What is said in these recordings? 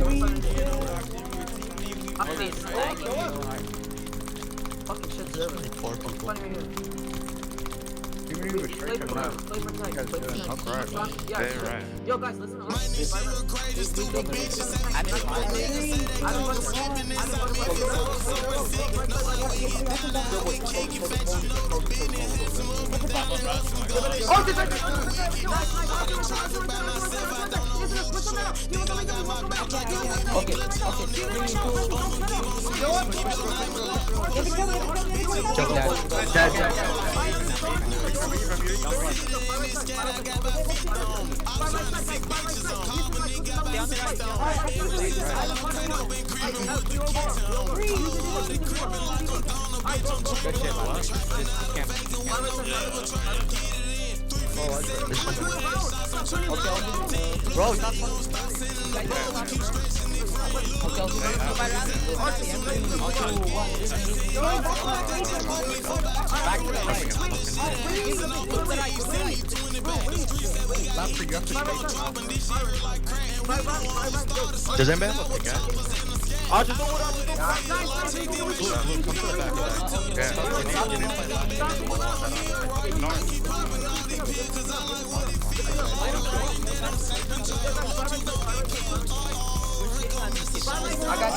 Holy, it's lagging so hard. Fucking shit's over. Funny right here. Play for time. Play for time. Play for time. Yeah, right. Yo, guys, listen up. Bro, stop. Does anybody have a pickaxe? I just don't want Luke, come to the back. Yeah, you need to play I got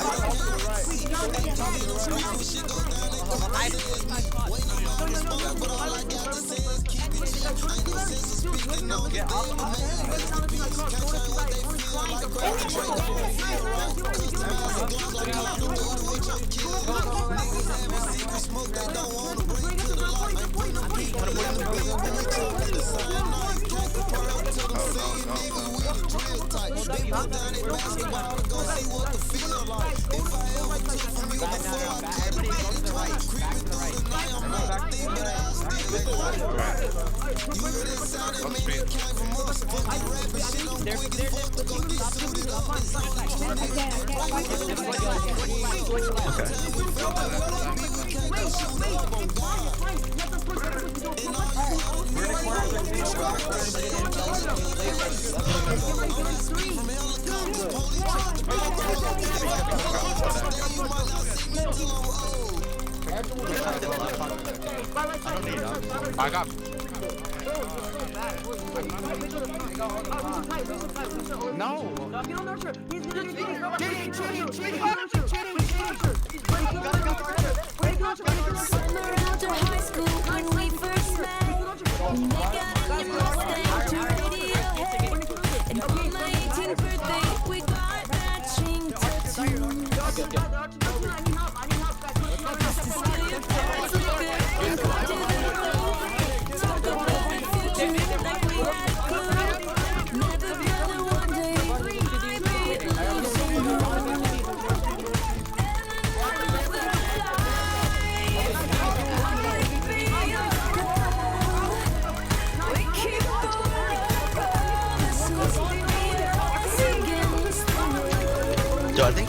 I got. No. Summer after high school when we first met, we make out in the Mustang to Radiohead. And on my 18th birthday, we got matching tattoos. Steal your parents' liquor and go to the road. Talk about the future like we had good. Never brother, one day we might be losing you. So I think